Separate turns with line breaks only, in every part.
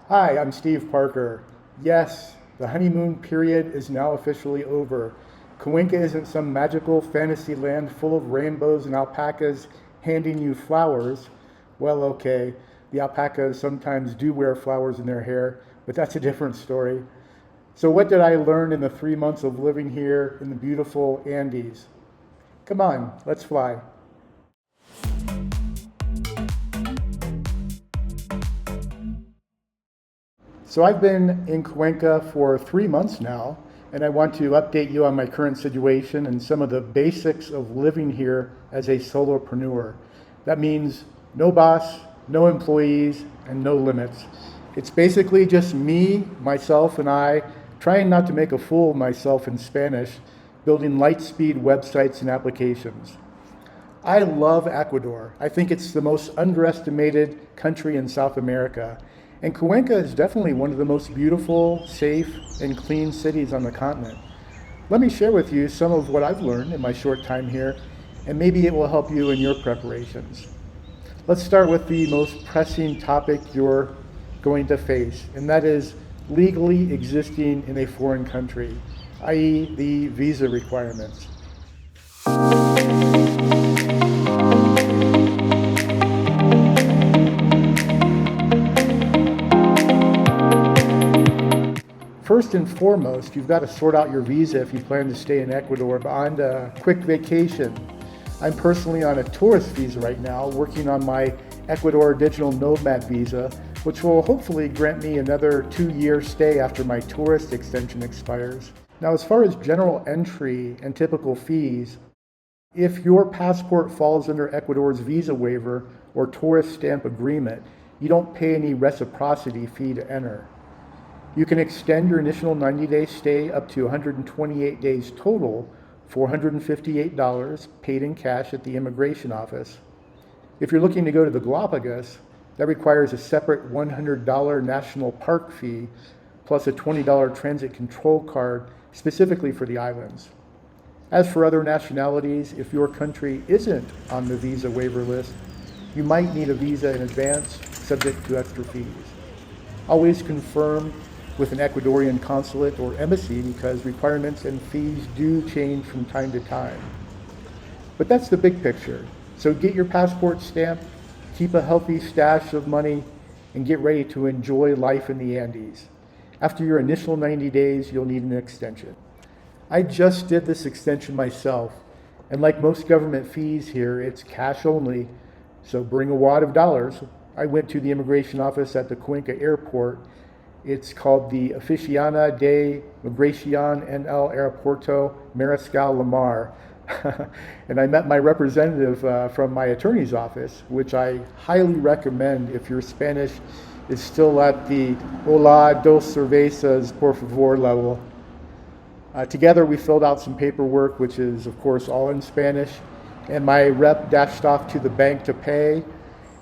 Hi, I'm Steve Parker. Yes, the honeymoon period is now officially over. Cuenca isn't some magical fantasy land full of rainbows and alpacas handing you flowers. Well, okay, the alpacas sometimes do wear flowers in their hair, but that's a different story. So, what did I learn in the 3 months of living here in the beautiful Andes? Come on, let's fly. So I've been in Cuenca for 3 months now, and I want to update you on my current situation and some of the basics of living here as a solopreneur. That means no boss, no employees, and no limits. It's basically just me, myself, and I trying not to make a fool of myself in Spanish, building light speed websites and applications. I love Ecuador. I think it's the most underestimated country in South America. And Cuenca is definitely one of the most beautiful, safe, and clean cities on the continent. Let me share with you some of what I've learned in my short time here, and maybe it will help you in your preparations. Let's start with the most pressing topic you're going to face, and that is legally existing in a foreign country, i.e., the visa requirements. First and foremost, you've got to sort out your visa if you plan to stay in Ecuador on a quick vacation. I'm personally on a tourist visa right now, working on my Ecuador digital nomad visa, which will hopefully grant me another 2-year stay after my tourist extension expires. Now, as far as general entry and typical fees, if your passport falls under Ecuador's visa waiver or tourist stamp agreement, you don't pay any reciprocity fee to enter. You can extend your initial 90-day stay up to 128 days total for $158 paid in cash at the immigration office. If you're looking to go to the Galapagos, that requires a separate $100 national park fee plus a $20 transit control card specifically for the islands. As for other nationalities, if your country isn't on the visa waiver list, you might need a visa in advance, subject to extra fees. Always confirm with an Ecuadorian consulate or embassy because requirements and fees do change from time to time. But that's the big picture. So get your passport stamped, keep a healthy stash of money, and get ready to enjoy life in the Andes. After your initial 90 days, you'll need an extension. I just did this extension myself, and like most government fees here, it's cash only, so bring a wad of dollars. I went to the immigration office at the Cuenca airport. It's called the Oficina de Migración en el Aeropuerto Mariscal Lamar. And I met my representative from my attorney's office, which I highly recommend if your Spanish is still at the Hola, dos cervezas, por favor level. Together we filled out some paperwork, which is of course all in Spanish, and my rep dashed off to the bank to pay,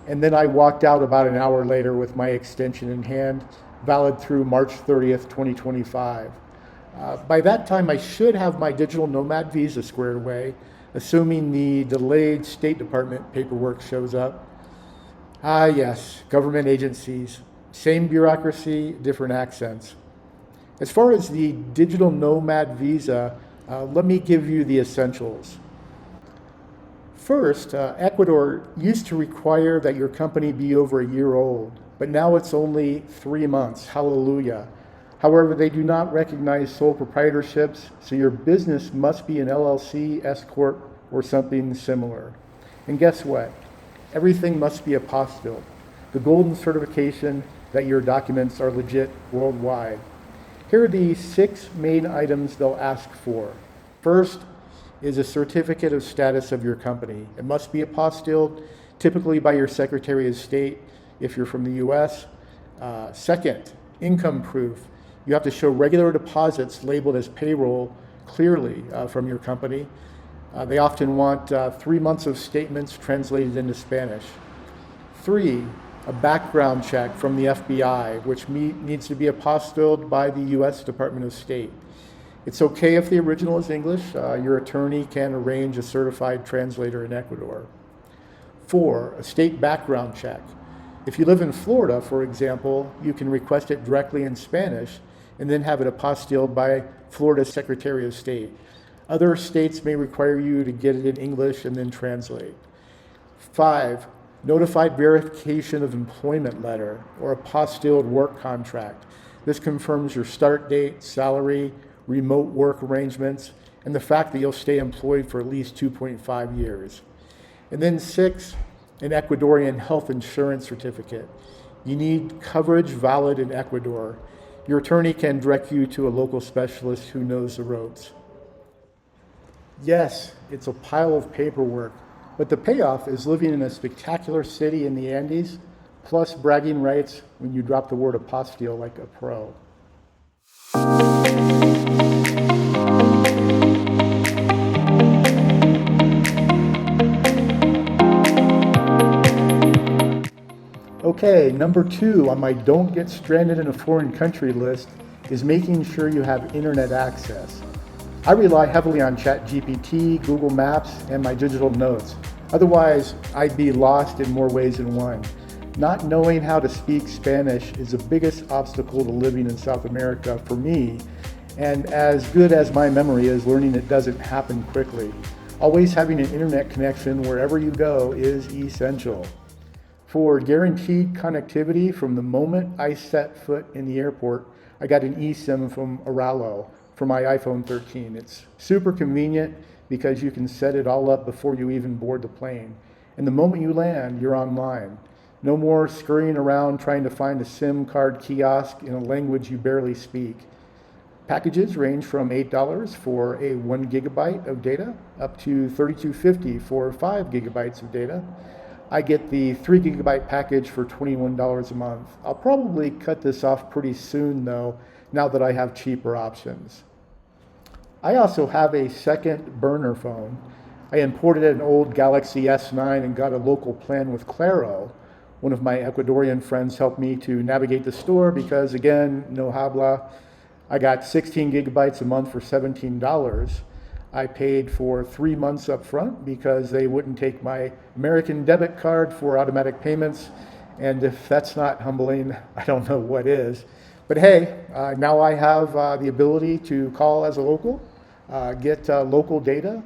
and then I walked out about an hour later with my extension in hand, valid through March 30th, 2025. By that time, I should have my digital nomad visa squared away, assuming the delayed State Department paperwork shows up. Ah, yes, government agencies, same bureaucracy, different accents. As far as the digital nomad visa, let me give you the essentials. First, Ecuador used to require that your company be over a year old, but now it's only 3 months. Hallelujah. However, they do not recognize sole proprietorships, so your business must be an LLC, S Corp, or something similar. And guess what? Everything must be apostilled, the golden certification that your documents are legit worldwide. Here are the 6 main items they'll ask for. First is a certificate of status of your company. It must be apostilled, typically by your Secretary of State if you're from the US. Second, income proof. You have to show regular deposits labeled as payroll clearly from your company. They often want 3 months of statements translated into Spanish. 3, a background check from the FBI, which needs to be apostilled by the US Department of State. It's okay if the original is English. Your attorney can arrange a certified translator in Ecuador. 4, a state background check. If you live in Florida, for example, you can request it directly in Spanish and then have it apostilled by Florida's Secretary of State. Other states may require you to get it in English and then translate. 5, notified verification of employment letter or apostilled work contract. This confirms your start date, salary, remote work arrangements, and the fact that you'll stay employed for at least 2.5 years. And then 6, an Ecuadorian health insurance certificate. You need coverage valid in Ecuador. Your attorney can direct you to a local specialist who knows the ropes. Yes, it's a pile of paperwork, but the payoff is living in a spectacular city in the Andes, plus bragging rights when you drop the word apostille like a pro. Okay, number 2 on my don't get stranded in a foreign country list is making sure you have internet access. I rely heavily on ChatGPT, Google Maps, and my digital notes. Otherwise, I'd be lost in more ways than one. Not knowing how to speak Spanish is the biggest obstacle to living in South America for me, and as good as my memory is, learning it doesn't happen quickly. Always having an internet connection wherever you go is essential. For guaranteed connectivity from the moment I set foot in the airport, I got an eSIM from Aralo for my iPhone 13. It's super convenient because you can set it all up before you even board the plane. And the moment you land, you're online. No more scurrying around trying to find a SIM card kiosk in a language you barely speak. Packages range from $8 for a 1 gigabyte of data up to $32.50 for 5 gigabytes of data. I get the 3 gigabyte package for $21 a month. I'll probably cut this off pretty soon though, now that I have cheaper options. I also have a second burner phone. I imported an old Galaxy S9 and got a local plan with Claro. One of my Ecuadorian friends helped me to navigate the store because, again, no habla. I got 16 gigabytes a month for $17. I paid for 3 months up front because they wouldn't take my American debit card for automatic payments. And if that's not humbling, I don't know what is. But hey, now I have the ability to call as a local, get local data,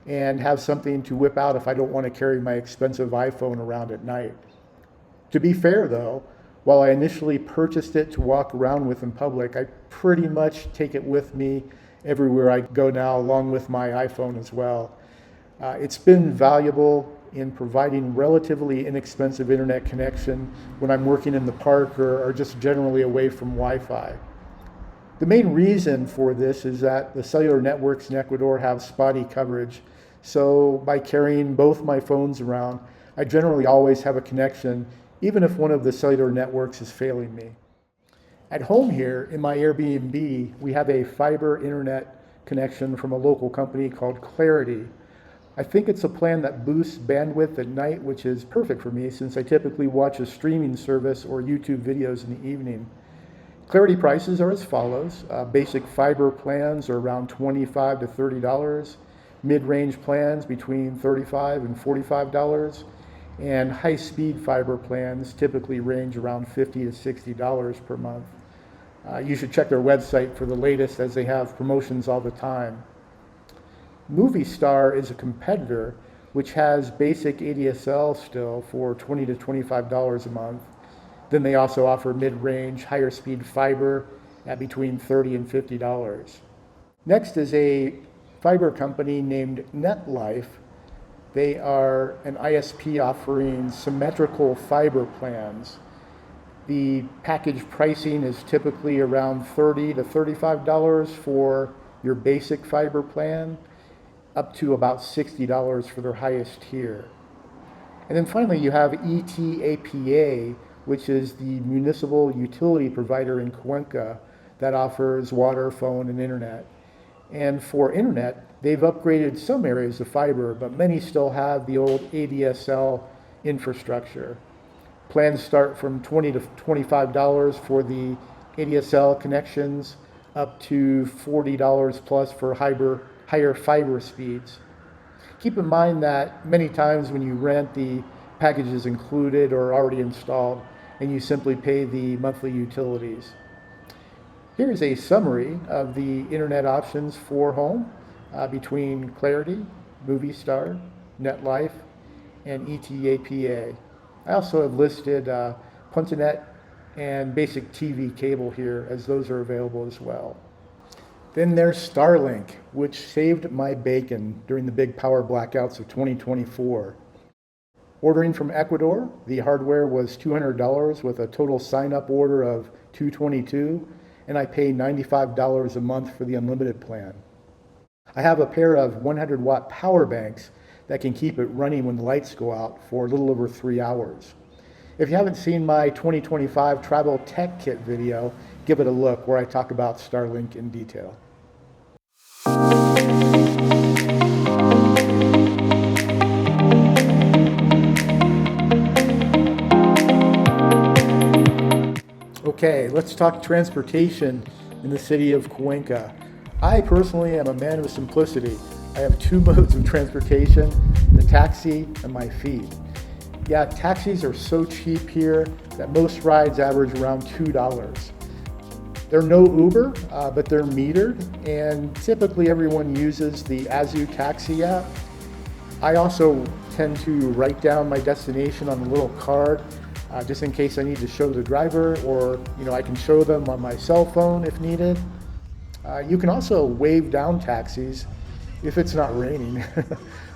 and have something to whip out if I don't want to carry my expensive iPhone around at night. To be fair though, while I initially purchased it to walk around with in public, I pretty much take it with me everywhere I go now, along with my iPhone as well. It's been valuable in providing relatively inexpensive internet connection when I'm working in the park or just generally away from Wi-Fi. The main reason for this is that the cellular networks in Ecuador have spotty coverage. So by carrying both my phones around, I generally always have a connection, even if one of the cellular networks is failing me. At home here in my Airbnb, we have a fiber internet connection from a local company called Clarity. I think it's a plan that boosts bandwidth at night, which is perfect for me since I typically watch a streaming service or YouTube videos in the evening. Clarity prices are as follows. Basic fiber plans are around $25 to $30. Mid-range plans between $35 and $45. And high-speed fiber plans typically range around $50 to $60 per month. You should check their website for the latest as they have promotions all the time. Movie Star is a competitor which has basic ADSL still for $20 to $25 a month. Then they also offer mid-range, higher speed fiber at between $30 and $50. Next is a fiber company named NetLife. They are an ISP offering symmetrical fiber plans. The package pricing is typically around $30 to $35 for your basic fiber plan, up to about $60 for their highest tier. And then finally you have ETAPA, which is the municipal utility provider in Cuenca that offers water, phone, and internet. And for internet, they've upgraded some areas of fiber, but many still have the old ADSL infrastructure. Plans start from $20 to $25 for the ADSL connections, up to $40 plus for higher fiber speeds. Keep in mind that many times when you rent the packages included or already installed, and you simply pay the monthly utilities. Here is a summary of the internet options for home between Clarity, Movie Star, NetLife, and ETAPA. I also have listed Puntanet and basic TV cable here, as those are available as well. Then there's Starlink, which saved my bacon during the big power blackouts of 2024. Ordering from Ecuador, the hardware was $200 with a total sign-up order of $222, and I pay $95 a month for the unlimited plan. I have a pair of 100-watt power banks that can keep it running when the lights go out for a little over 3 hours. If you haven't seen my 2025 travel tech kit video, give it a look where I talk about Starlink in detail. Okay, let's talk transportation in the city of Cuenca. I personally am a man of simplicity. I have 2 modes of transportation, the taxi and my feet. Yeah, taxis are so cheap here that most rides average around $2. They're no Uber, but they're metered, and typically everyone uses the AzuTaxi app. I also tend to write down my destination on a little card, just in case I need to show the driver, or I can show them on my cell phone if needed. You can also wave down taxis if it's not raining.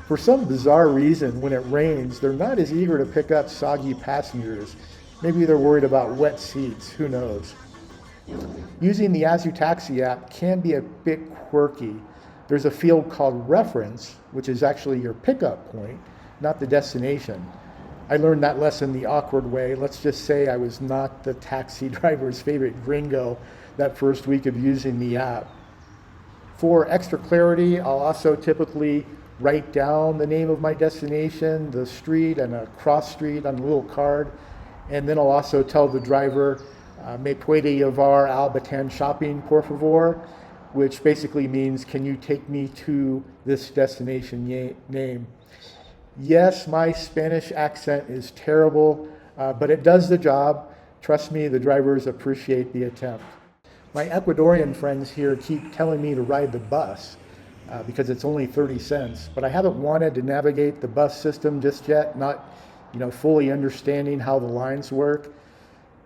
For some bizarre reason, when it rains, they're not as eager to pick up soggy passengers. Maybe they're worried about wet seats, who knows. Using the AzuTaxi app can be a bit quirky. There's a field called reference, which is actually your pickup point, not the destination. I learned that lesson the awkward way. Let's just say I was not the taxi driver's favorite gringo that first week of using the app. For extra clarity, I'll also typically write down the name of my destination, the street, and a cross street on a little card. And then I'll also tell the driver, me puede llevar al Batán shopping, por favor, which basically means, can you take me to this destination name? Yes, my Spanish accent is terrible, but it does the job. Trust me, the drivers appreciate the attempt. My Ecuadorian friends here keep telling me to ride the bus because it's only 30 cents, but I haven't wanted to navigate the bus system just yet, not fully understanding how the lines work.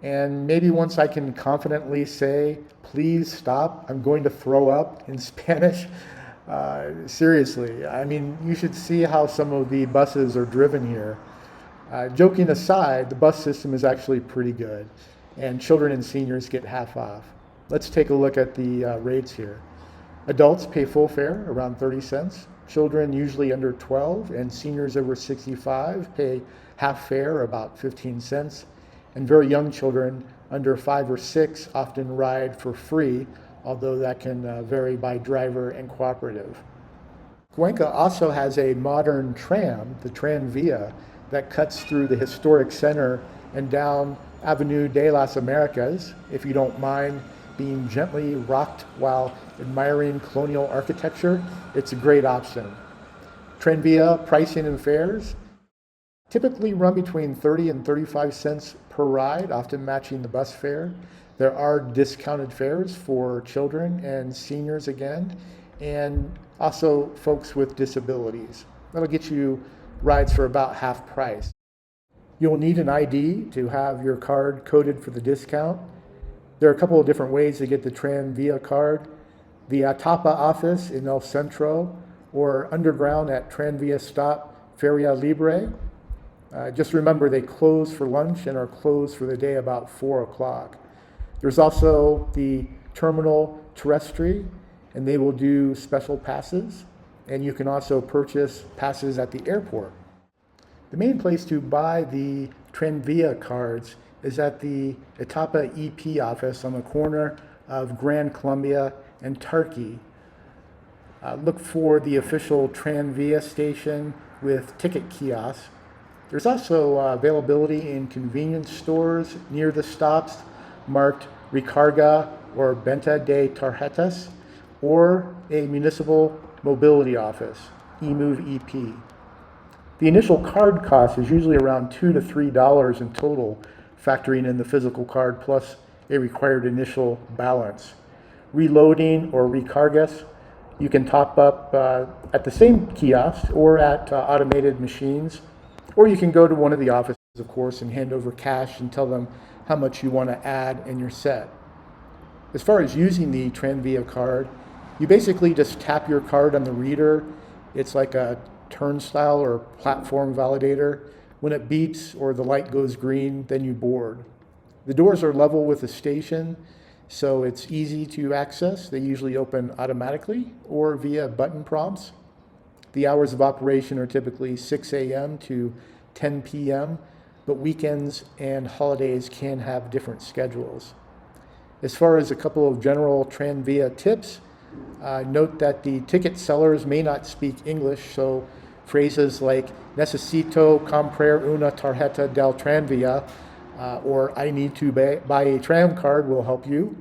And maybe once I can confidently say, please stop, I'm going to throw up in Spanish. Seriously, I mean, you should see how some of the buses are driven here. Joking aside, the bus system is actually pretty good, and children and seniors get half off. Let's take a look at the rates here. Adults pay full fare, around 30 cents. Children, usually under 12, and seniors over 65 pay half fare, about 15 cents. And very young children, under 5 or 6, often ride for free, although that can vary by driver and cooperative. Cuenca also has a modern tram, the Tranvía, that cuts through the historic center and down Avenue de las Americas, if you don't mind being gently rocked while admiring colonial architecture. It's a great option. Tranvía pricing and fares typically run between 30 and 35 cents per ride, often matching the bus fare. There are discounted fares for children and seniors again, and also folks with disabilities. That'll get you rides for about half price. You'll need an ID to have your card coded for the discount. There are a couple of different ways to get the Tranvía card. The Atapa office in El Centro, or underground at Tranvía stop Feria Libre. Just remember they close for lunch and are closed for the day about 4 o'clock. There's also the Terminal Terrestre, and they will do special passes, and you can also purchase passes at the airport. The main place to buy the Tranvía cards is at the Etapa EP office on the corner of Gran Colombia and Tarqui. Look for the official Tranvía station with ticket kiosks. There's also availability in convenience stores near the stops marked Recarga or Venta de Tarjetas, or a municipal mobility office, eMove EP. The initial card cost is usually around $2 to $3 in total, factoring in the physical card plus a required initial balance. Reloading or recargas, you can top up at the same kiosk or at automated machines, or you can go to one of the offices, of course, and hand over cash and tell them how much you want to add and you're set. As far as using the Tranvía card, you basically just tap your card on the reader. It's like a turnstile or platform validator. When it beeps or the light goes green, then you board. The doors are level with the station, so it's easy to access. They usually open automatically or via button prompts. The hours of operation are typically 6 a.m. to 10 p.m., but weekends and holidays can have different schedules. As far as a couple of general Tranvía tips, note that the ticket sellers may not speak English, so phrases like necesito comprar una tarjeta del Tranvía or I need to buy a tram card will help you.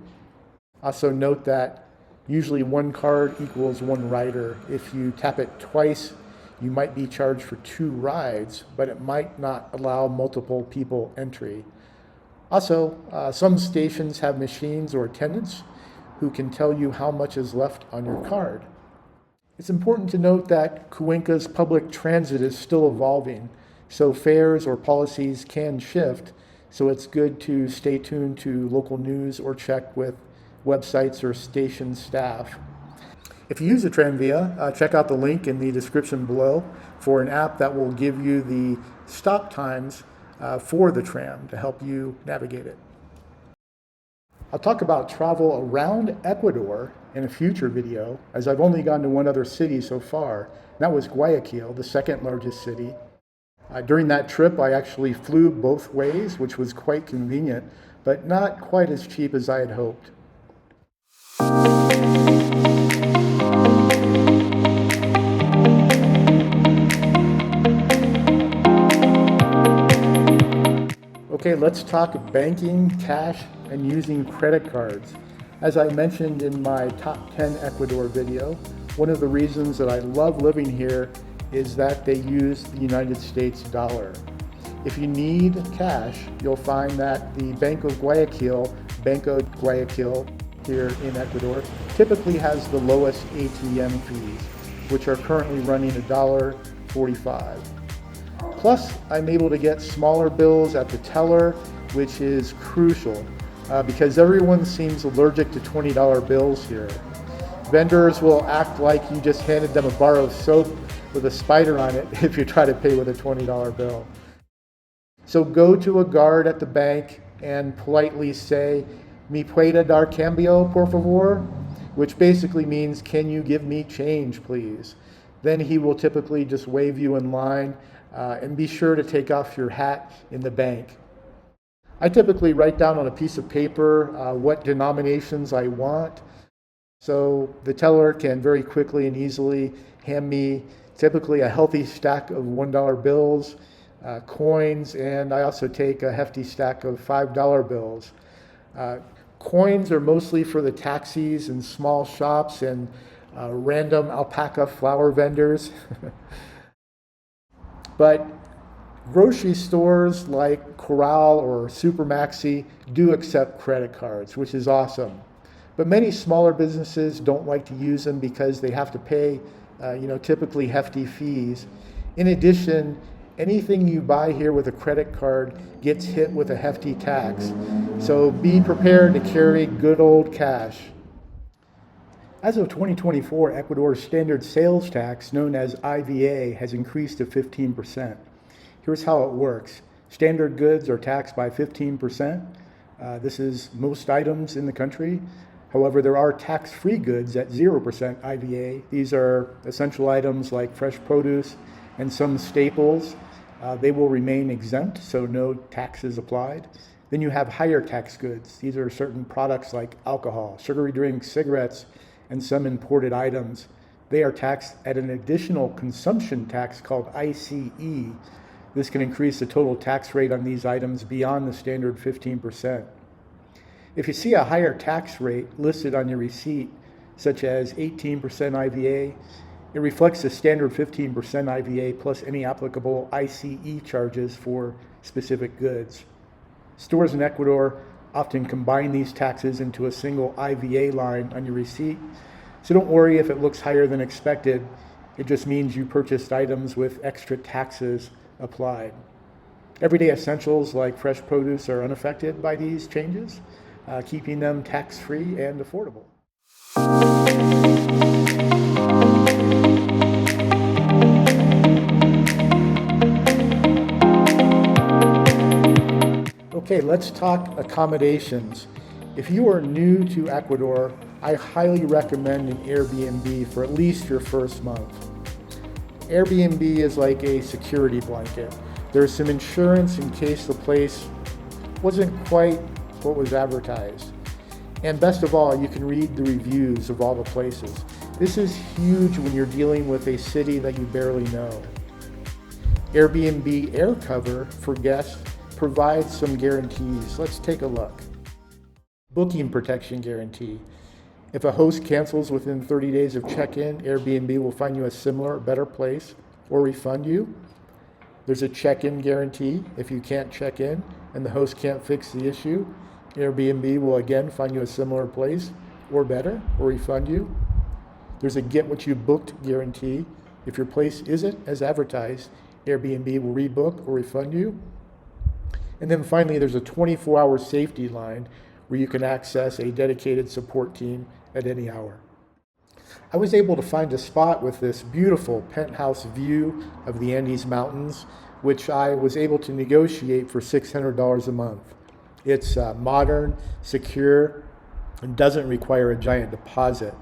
Also note that usually one card equals one rider. If you tap it twice, you might be charged for 2 rides, but it might not allow multiple people entry. Also, some stations have machines or attendants who can tell you how much is left on your card. It's important to note that Cuenca's public transit is still evolving, so fares or policies can shift, so it's good to stay tuned to local news or check with websites or station staff. If you use the Tranvía, check out the link in the description below for an app that will give you the stop times for the tram to help you navigate it. I'll talk about travel around Ecuador in a future video, as I've only gone to one other city so far. That was Guayaquil, the second largest city. During that trip, I actually flew both ways, which was quite convenient, but not quite as cheap as I had hoped. Okay, let's talk banking, cash, and using credit cards. As I mentioned in my top 10 Ecuador video, one of the reasons that I love living here is that they use the United States dollar. If you need cash, you'll find that the Banco Guayaquil here in Ecuador typically has the lowest ATM fees, which are currently running $1.45. Plus, I'm able to get smaller bills at the teller, which is crucial because everyone seems allergic to $20 bills here. Vendors will act like you just handed them a bar of soap with a spider on it if you try to pay with a $20 bill. So go to a guard at the bank and politely say, "Me puede dar cambio, por favor?" which basically means, "Can you give me change, please?" Then he will typically just wave you in line, and be sure to take off your hat in the bank. I typically write down on a piece of paper what denominations I want, so the teller can very quickly and easily hand me typically a healthy stack of $1 bills, coins, and I also take a hefty stack of $5 bills. Coins are mostly for the taxis and small shops and random alpaca flower vendors. But grocery stores like Aralo or Supermaxi do accept credit cards, which is awesome. But many smaller businesses don't like to use them because they have to pay, typically hefty fees. In addition, anything you buy here with a credit card gets hit with a hefty tax. So be prepared to carry good old cash. As of 2024, Ecuador's standard sales tax, known as IVA, has increased to 15%. Here's how it works. Standard goods are taxed by 15%. This is most items in the country. However, there are tax-free goods at 0% IVA. These are essential items like fresh produce and some staples. They will remain exempt, so no taxes applied. Then you have higher tax goods. These are certain products like alcohol, sugary drinks, cigarettes, and some imported items. They are taxed at an additional consumption tax called ICE. This can increase the total tax rate on these items beyond the standard 15%. If you see a higher tax rate listed on your receipt, such as 18% IVA, It reflects the standard 15% IVA plus any applicable ICE charges for specific goods. Stores in Ecuador often combine these taxes into a single IVA line on your receipt, so don't worry if it looks higher than expected. It just means you purchased items with extra taxes applied. Everyday essentials like fresh produce are unaffected by these changes, keeping them tax-free and affordable. Okay, let's talk accommodations. If you are new to Ecuador, I highly recommend an Airbnb for at least your first month. Airbnb is like a security blanket. There's some insurance in case the place wasn't quite what was advertised. And best of all, you can read the reviews of all the places. This is huge when you're dealing with a city that you barely know. Airbnb AirCover for guests provides some guarantees. Let's take a look. Booking protection guarantee. If a host cancels within 30 days of check-in, Airbnb will find you a similar, better place or refund you. There's a check-in guarantee. If you can't check in and the host can't fix the issue, Airbnb will again find you a similar place or better or refund you. There's a get what you booked guarantee. If your place isn't as advertised, Airbnb will rebook or refund you. And then finally, there's a 24-hour safety line where you can access a dedicated support team at any hour. I was able to find a spot with this beautiful penthouse view of the Andes Mountains, which I was able to negotiate for $600 a month. It's modern, secure, and doesn't require a giant deposit.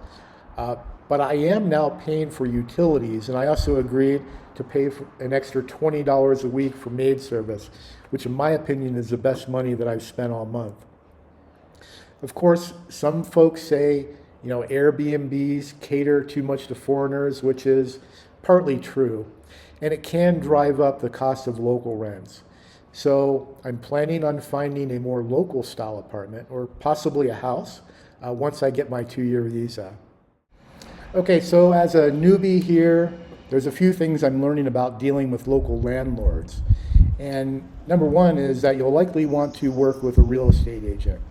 But I am now paying for utilities, and I also agreed to pay for an extra $20 a week for maid service, which in my opinion is the best money that I've spent all month. Of course, some folks say, Airbnbs cater too much to foreigners, which is partly true, and it can drive up the cost of local rents. So I'm planning on finding a more local style apartment or possibly a house once I get my 2-year visa. Okay, so as a newbie here, there's a few things I'm learning about dealing with local landlords. And number one is that you'll likely want to work with a real estate agent.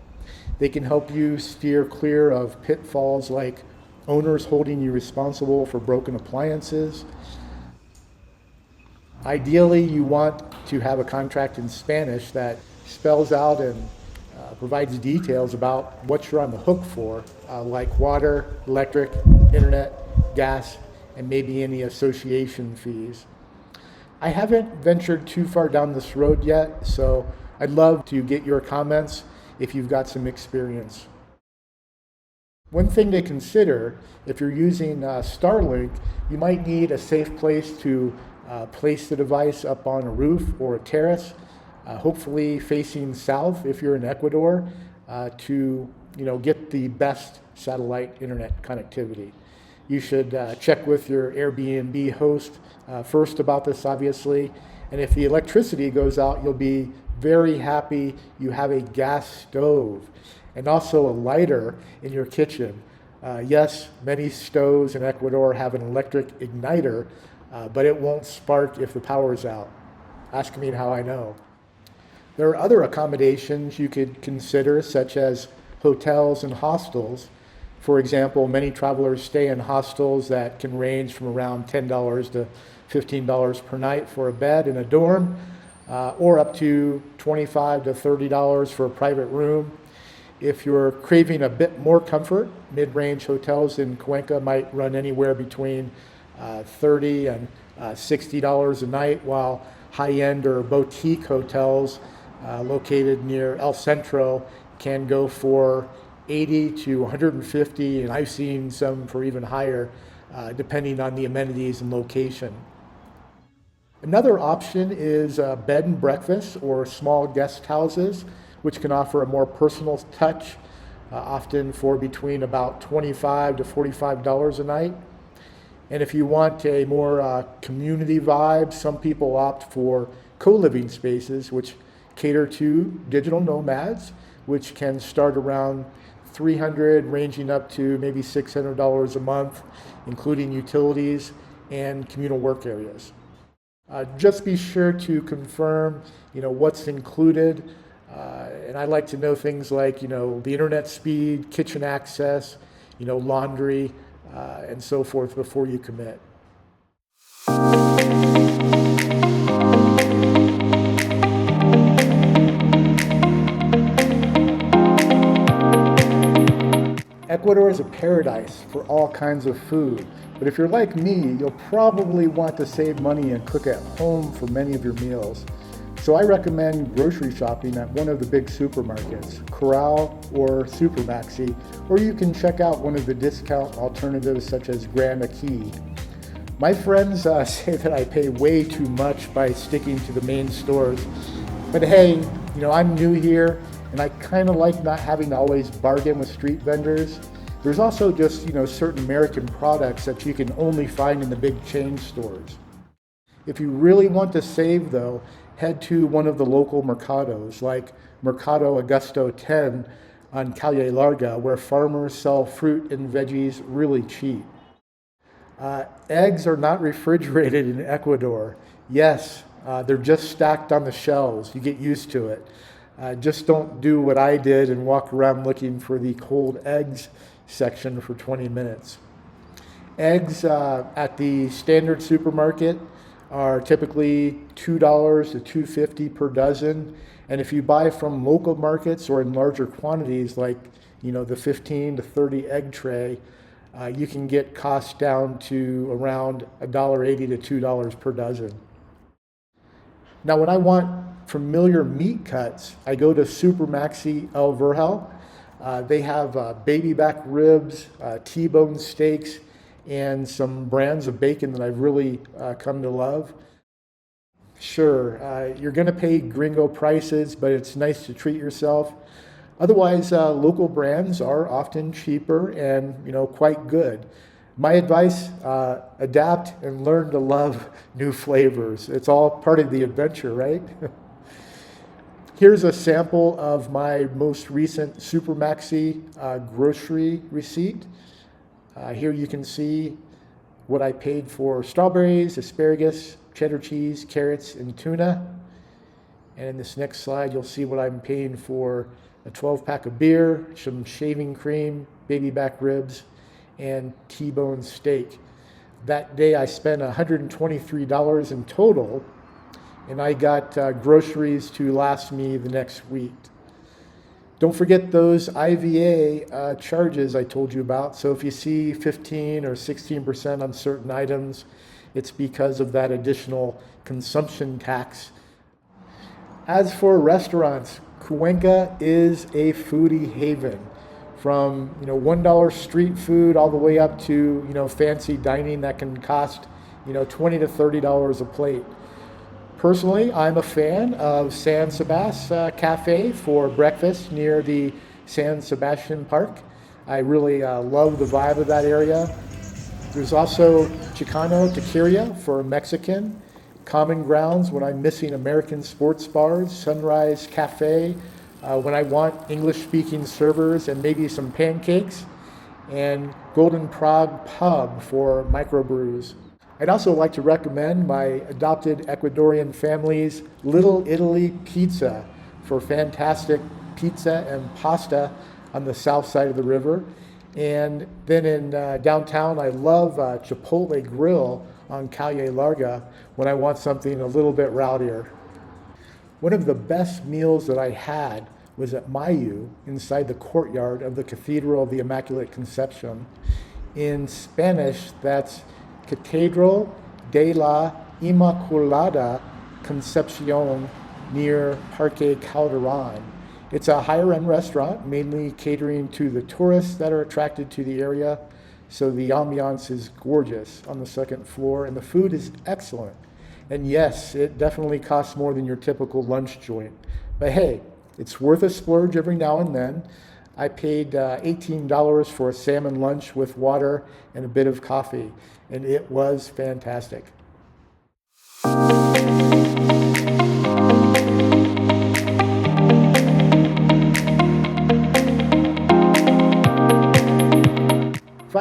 They can help you steer clear of pitfalls like owners holding you responsible for broken appliances. Ideally, you want to have a contract in Spanish that spells out and provides details about what you're on the hook for, like water, electric, internet, gas, and maybe any association fees. I haven't ventured too far down this road yet, so I'd love to get your comments if you've got some experience. One thing to consider, if you're using Starlink, you might need a safe place to place the device up on a roof or a terrace, hopefully facing south if you're in Ecuador, to get the best satellite internet connectivity. You should check with your Airbnb host first about this, obviously, and if the electricity goes out, you'll be very happy you have a gas stove and also a lighter in your kitchen. Yes, many stoves in Ecuador have an electric igniter, but it won't spark if the power is out. Ask me how I know. There are other accommodations you could consider, such as hotels and hostels. For example, many travelers stay in hostels that can range from around $10 to $15 per night for a bed in a dorm, or up to $25 to $30 for a private room. If you're craving a bit more comfort, mid-range hotels in Cuenca might run anywhere between $30 and $60 a night, while high-end or boutique hotels located near El Centro can go for $80 to $150, and I've seen some for even higher, depending on the amenities and location. Another option is bed and breakfast or small guest houses, which can offer a more personal touch, often for between about $25 to $45 a night. And if you want a more community vibe, some people opt for co-living spaces, which cater to digital nomads, which can start around $300 ranging up to maybe $600 a month, including utilities and communal work areas. Just be sure to confirm, what's included. And I like to know things like, the internet speed, kitchen access, laundry, and so forth before you commit. Ecuador is a paradise for all kinds of food, but if you're like me, you'll probably want to save money and cook at home for many of your meals. So I recommend grocery shopping at one of the big supermarkets, Claro or Supermaxi, or you can check out one of the discount alternatives such as Grand Key. My friends say that I pay way too much by sticking to the main stores, but hey, I'm new here and I kind of like not having to always bargain with street vendors. There's also just, certain American products that you can only find in the big chain stores. If you really want to save though, head to one of the local mercados like Mercado Augusto 10 on Calle Larga, where farmers sell fruit and veggies really cheap. Eggs are not refrigerated in Ecuador. Yes, they're just stacked on the shelves. You get used to it. Just don't do what I did and walk around looking for the cold eggs section for 20 minutes. Eggs at the standard supermarket are typically $2 to $2.50 per dozen. And if you buy from local markets or in larger quantities like, the 15 to 30 egg tray, you can get costs down to around $1.80 to $2 per dozen. Now, when I want familiar meat cuts, I go to Supermaxi El Vergel. They have baby back ribs, T-bone steaks, and some brands of bacon that I've really come to love. Sure, you're going to pay gringo prices, but it's nice to treat yourself. Otherwise, local brands are often cheaper and quite good. My advice, adapt and learn to love new flavors. It's all part of the adventure, right? Here's a sample of my most recent Supermaxi grocery receipt. Here you can see what I paid for strawberries, asparagus, cheddar cheese, carrots, and tuna. And in this next slide, you'll see what I'm paying for a 12-pack of beer, some shaving cream, baby back ribs, and T-bone steak. That day I spent $123 in total, and I got groceries to last me the next week. Don't forget those IVA charges I told you about. So if you see 15 or 16% on certain items, it's because of that additional consumption tax. As for restaurants, Cuenca is a foodie haven. From $1 street food all the way up to fancy dining that can cost $20 to $30 a plate. Personally, I'm a fan of San Sebastian Cafe for breakfast near the San Sebastian Park. I really love the vibe of that area. There's also Chicano Taqueria for Mexican. Common Grounds when I'm missing American sports bars. Sunrise Cafe when I want English-speaking servers and maybe some pancakes. And Golden Prague Pub for microbrews. I'd also like to recommend my adopted Ecuadorian family's Little Italy Pizza for fantastic pizza and pasta on the south side of the river. And then in downtown, I love Chipotle Grill on Calle Larga when I want something a little bit rowdier. One of the best meals that I had was at Mayu inside the courtyard of the Cathedral of the Immaculate Conception. In Spanish, that's Catedral de la Inmaculada Concepcion near Parque Calderon. It's a higher-end restaurant, mainly catering to the tourists that are attracted to the area. So the ambiance is gorgeous on the second floor, and the food is excellent. And yes, it definitely costs more than your typical lunch joint. But hey, it's worth a splurge every now and then. I paid $18 for a salmon lunch with water and a bit of coffee, and it was fantastic.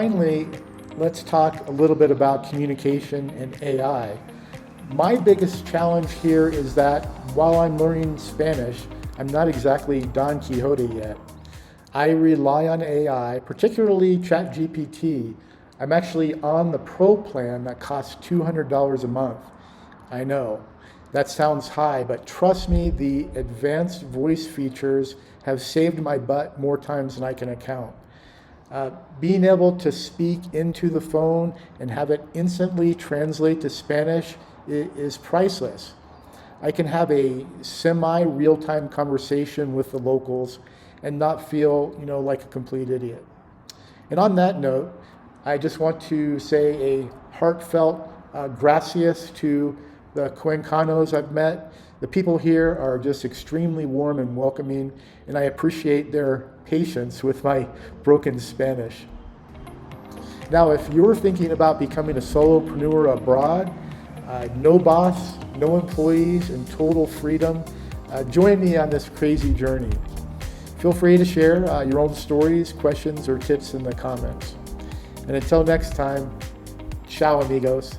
finally, let's talk a little bit about communication and AI. My biggest challenge here is that while I'm learning Spanish, I'm not exactly Don Quixote yet. I rely on AI, particularly ChatGPT. I'm actually on the Pro plan that costs $200 a month. I know, that sounds high, but trust me, the advanced voice features have saved my butt more times than I can count. Being able to speak into the phone and have it instantly translate to Spanish is priceless. I can have a semi-real-time conversation with the locals and not feel, like a complete idiot. And on that note, I just want to say a heartfelt gracias to the Cuencanos I've met. The people here are just extremely warm and welcoming, and I appreciate their patience with my broken Spanish. Now, if you're thinking about becoming a solopreneur abroad, no boss, no employees, and total freedom, join me on this crazy journey. Feel free to share your own stories, questions, or tips in the comments. And until next time, ciao amigos.